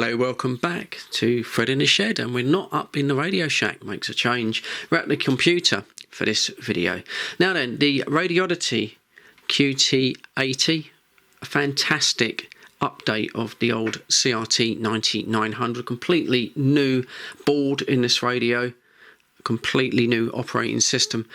Hello, welcome back to Fred in the Shed, and we're not up in the Radio Shack, makes a change. We're at the computer for this video. Now then, the Radioddity QT-80, a fantastic update of the old CRT 9900, completely new board in this radio, completely new operating system.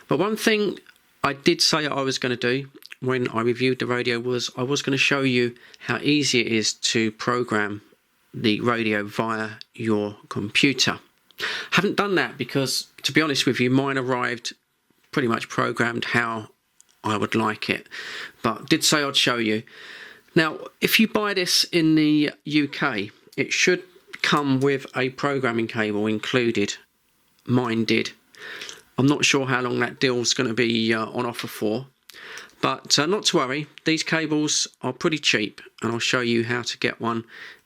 But one thing I did say I was going to do when I reviewed the radio was I was going to show you how easy it is to program the radio via your computer. Haven't done that because, to be honest with you, mine arrived pretty much programmed how I would like it, but did say I'd show you. Now, if you buy this in the UK, it should come with a programming cable included. Mine did. I'm not sure how long that deal's going to be on offer for, but not to worry, these cables are pretty cheap, and I'll show you how to get one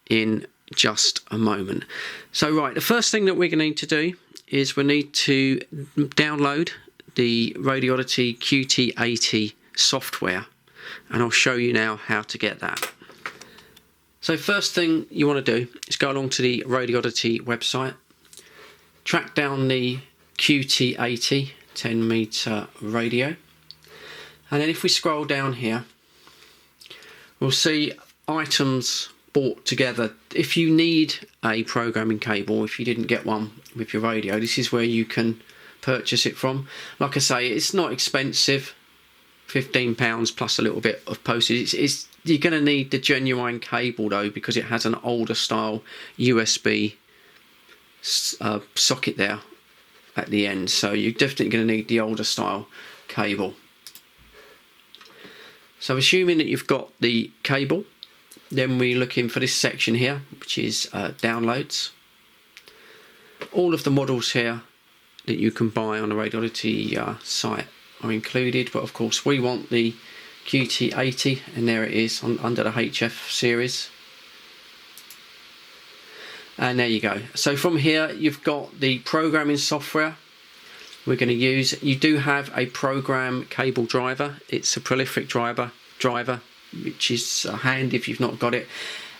in just a moment. So right, the first thing that we're going to need to do is we need to download the Radioddity QT-80 software, and I'll show you now how to get that. So first thing you want to do is go along to the Radioddity website, track down the QT-80 10 meter radio, and then if we scroll down here, we'll see items bought together. If you need a programming cable, if you didn't get one with your radio, this is where you can purchase it from. Like I say, it's not expensive, £15 plus a little bit of postage. You're going to need the genuine cable though, because it has an older style USB socket there at the end, so you're definitely going to need the older style cable. So assuming that you've got the cable, then we're looking for this section here, which is downloads. All of the models here that you can buy on the Radioddity site are included, but of course we want the QT-80, and there it is under the HF series. And there you go. So from here you've got the programming software we're going to use. You do have a program cable driver. It's a prolific driver, which is handy if you've not got it.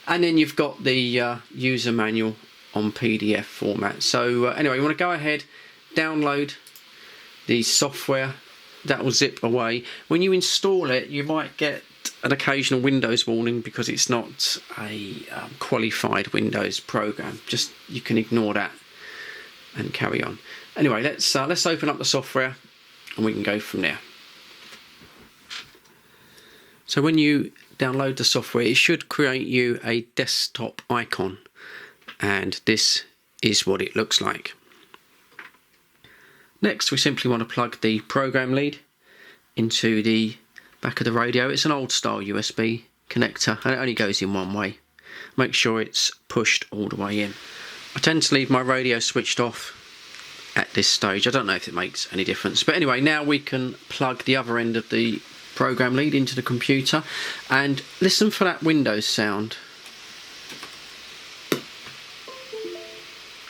And then you've got the user manual on PDF format. So anyway, you want to go ahead, download the software. That will zip away. When you install it, you might get an occasional Windows warning because it's not a qualified Windows program. Just, you can ignore that and carry on. Anyway, let's open up the software and we can go from there. So when you download the software, it should create you a desktop icon, and this is what it looks like. Next, we simply want to plug the program lead into the back of the radio. It's an old style USB connector and it only goes in one way. Make sure it's pushed all the way in. I tend to leave my radio switched off at this stage. I don't know if it makes any difference, but anyway, now we can plug the other end of the program lead into the computer and listen for that Windows sound,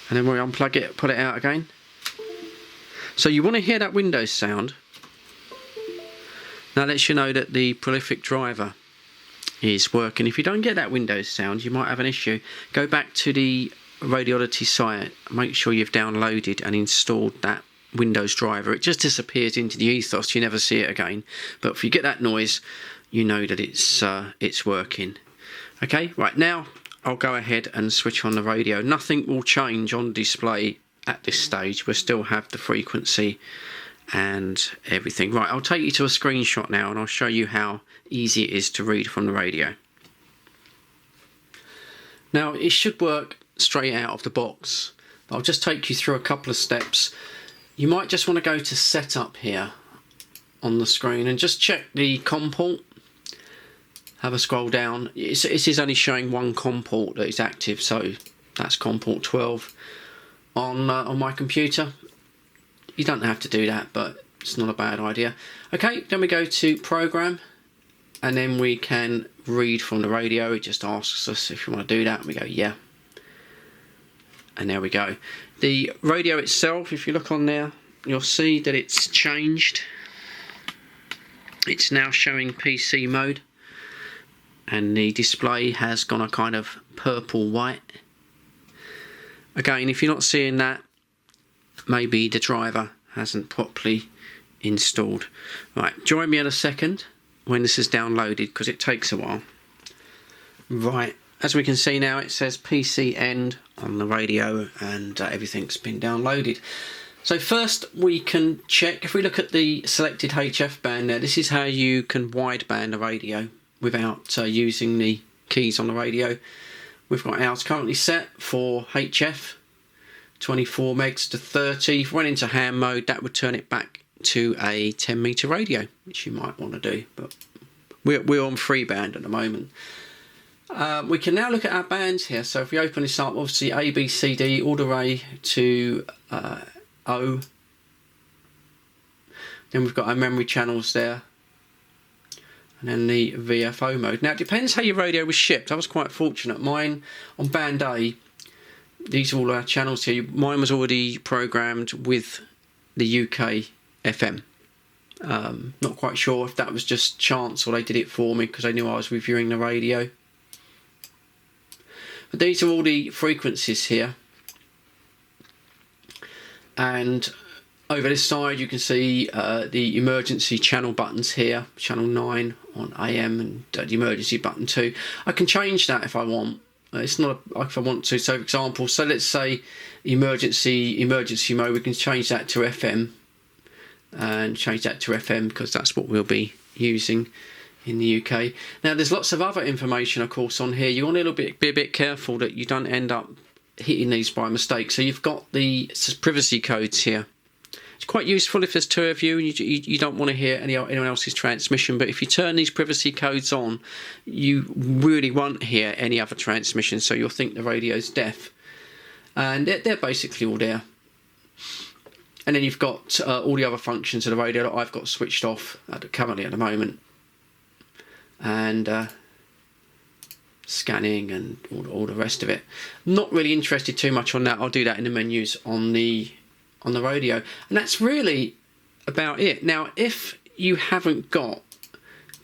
and then we unplug it, put it out again. So you want to hear that Windows sound. That lets you know that the prolific driver is working. If you don't get that Windows sound, you might have an issue. Go back to the Radioddity site, make sure you've downloaded and installed that Windows driver. It just disappears into the ethos, you never see it again. But if you get that noise, you know that it's working. Okay, right, now I'll go ahead and switch on the radio. Nothing will change on display at this stage. We'll still have the frequency and everything. Right, I'll take you to a screenshot now and I'll show you how easy it is to read from the radio. Now, it should work straight out of the box, but I'll just take you through a couple of steps. You might just want to go to setup here on the screen and just check the COM port. Have a scroll down. It is only showing one COM port that is active, so that's COM port 12 on my computer. You don't have to do that, but it's not a bad idea. Okay, then we go to program, and then we can read from the radio. It just asks us if you want to do that, and we go yeah. And there we go. The radio itself, if you look on there, you'll see that it's changed. It's now showing PC mode. and the display has gone a kind of purple white. Again, if you're not seeing that, maybe the driver hasn't properly installed. Right, join me in a second when this is downloaded, because it takes a while. Right, as we can see now, it says PC end on the radio, and everything's been downloaded. So first we can check, if we look at the selected HF band there, this is how you can wideband a radio without using the keys on the radio. We've got ours currently set for HF, 24 megs to 30. If we went into ham mode, that would turn it back to a 10 meter radio, which you might want to do, but we're on free band at the moment. We can now look at our bands here. So if we open this up, obviously A, B, C, D, all the way to O. Then we've got our memory channels there, and then the VFO mode. Now it depends how your radio was shipped. I was quite fortunate. Mine on band A, these are all our channels here. Mine was already programmed with the UK FM. Not quite sure if that was just chance or they did it for me because they knew I was reviewing the radio. But these are all the frequencies here. And over this side you can see the emergency channel buttons here. Channel 9 on AM and the emergency button 2. I can change that if I want. It's not if I want to. So for example, so let's say emergency mode, we can change that to FM. And change that to FM because that's what we'll be using in the UK. Now there's lots of other information of course on here. You want to be a bit careful that you don't end up hitting these by mistake. So you've got the privacy codes here. It's quite useful if there's two of you and you don't want to hear anyone else's transmission, but if you turn these privacy codes on, you really won't hear any other transmission, so you'll think the radio's deaf. And they're basically all there. And then you've got all the other functions of the radio that I've got switched off currently at the moment. And scanning and all the rest of it. Not really interested too much on that. I'll do that in the menus on the radio. And that's really about it. Now, if you haven't got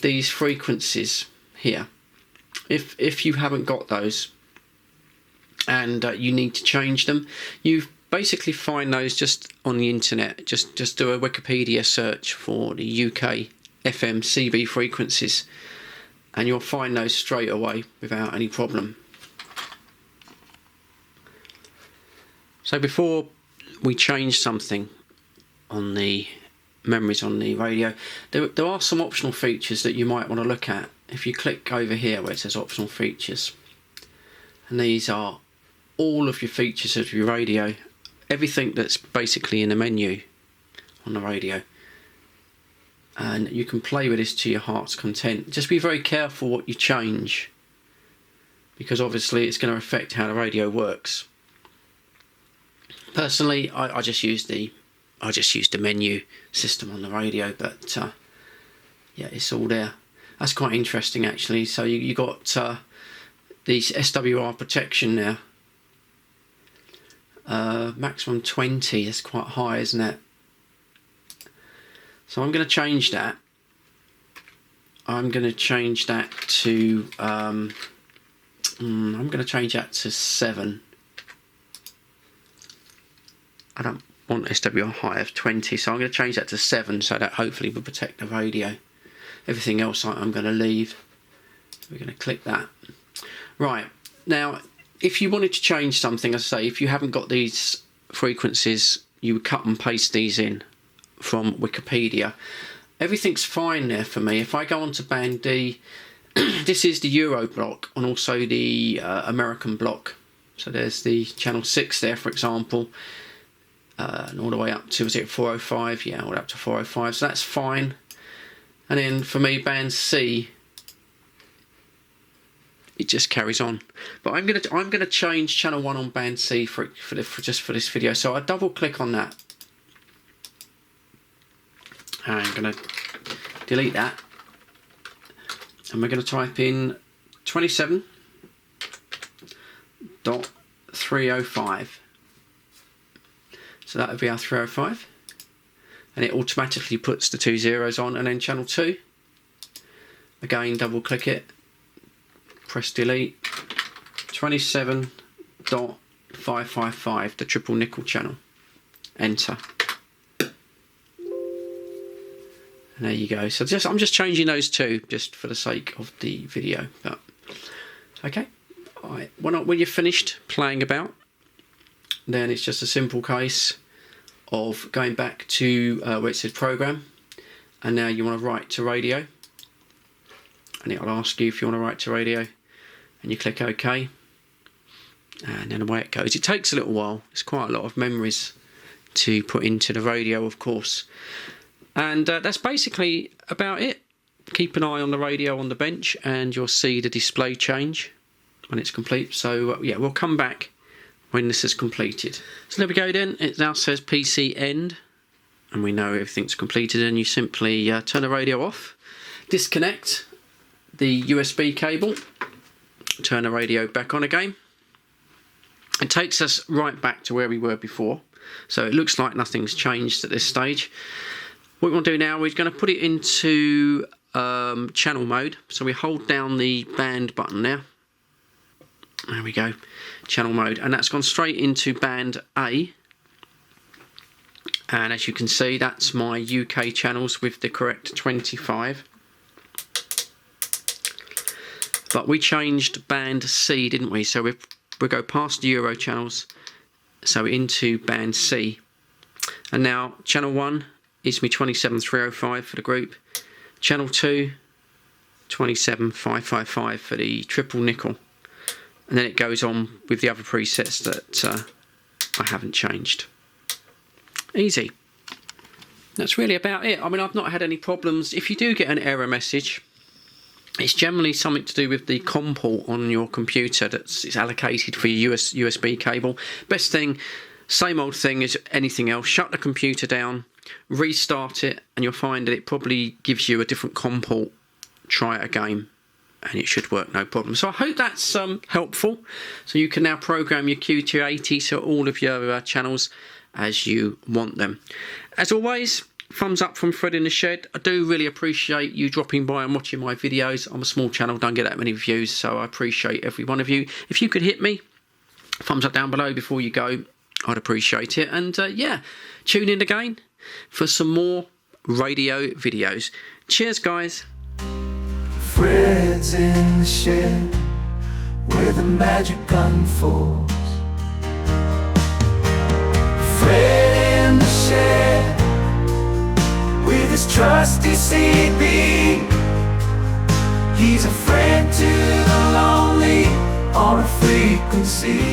these frequencies here, if you haven't got those and you need to change them, you basically find those just on the internet. Just do a Wikipedia search for the UK FM CB frequencies and you'll find those straight away without any problem. So before we change something on the memories on the radio, there are some optional features that you might want to look at. If you click over here where it says optional features, and these are all of your features of your radio, everything that's basically in the menu on the radio, and you can play with this to your heart's content. Just be very careful what you change, because obviously it's going to affect how the radio works. Personally, I just use the menu system on the radio, but yeah, it's all there. That's quite interesting actually. So you got the SWR protection there. Maximum 20, that's quite high, isn't it? So I'm going to change that. I'm going to change that to I'm going to change that to 7. I don't want SWR high of 20, so I'm going to change that to 7, so that hopefully will protect the radio. Everything else I'm going to leave. We're going to click that. Right, now if you wanted to change something, as I say, if you haven't got these frequencies, you would cut and paste these in from Wikipedia. Everything's fine there for me. If I go on to band D, this is the Euro block and also the American block. So there's the channel 6 there, for example, and all the way up to, was it 405? Yeah, all the way up to 405, so that's fine. And then for me, band C, it just carries on. But I'm gonna change channel 1 on band C for this video. So I double click on that. And I'm gonna delete that. And we're gonna type in 27.305. So that would be our 305. And it automatically puts the 2 zeros on, and then channel 2. Again, double click it. press delete. 27.555, the triple nickel channel. Enter. And there you go. So I'm just changing those two just for the sake of the video. But okay. Alright. When you're finished playing about, then it's just a simple case of going back to where it says program, and now you want to write to radio, and it'll ask you if you want to write to radio, and you click OK, and then away it goes. It takes a little while. It's quite a lot of memories to put into the radio, of course. And that's basically about it. Keep an eye on the radio on the bench and you'll see the display change when it's complete. So yeah, we'll come back when this is completed. So there we go then. It now says PC end and we know everything's completed, and you simply turn the radio off, disconnect the USB cable, turn the radio back on again. It takes us right back to where we were before. So it looks like nothing's changed at this stage. What we want to do now, we're going to put it into channel mode. So we hold down the band button there. There we go, channel mode. And that's gone straight into band A. And as you can see, that's my UK channels with the correct 25. But we changed band C, didn't we? So we'll go past the Euro channels, so into band C. And now channel 1 is me 27305 for the group. Channel 2, 27555 for the triple nickel. And then it goes on with the other presets that I haven't changed. Easy. That's really about it. I mean, I've not had any problems. If you do get an error message, it's generally something to do with the COM port on your computer that's allocated for your USB cable. Best thing, same old thing as anything else, shut the computer down, restart it, and you'll find that it probably gives you a different COM port. Try it again and it should work no problem. So I hope that's helpful. So you can now program your QT-80 to all of your channels as you want them. As always, thumbs up from Fred in the Shed. I do really appreciate you dropping by and watching my videos. I'm a small channel, don't get that many views, so I appreciate every one of you. If you could hit me, thumbs up down below before you go, I'd appreciate it. And yeah, tune in again for some more radio videos. Cheers, guys. Fred's in the shed where the magic unfolds. Fred in the shed with his trusty CB. He's a friend to the lonely on a frequency.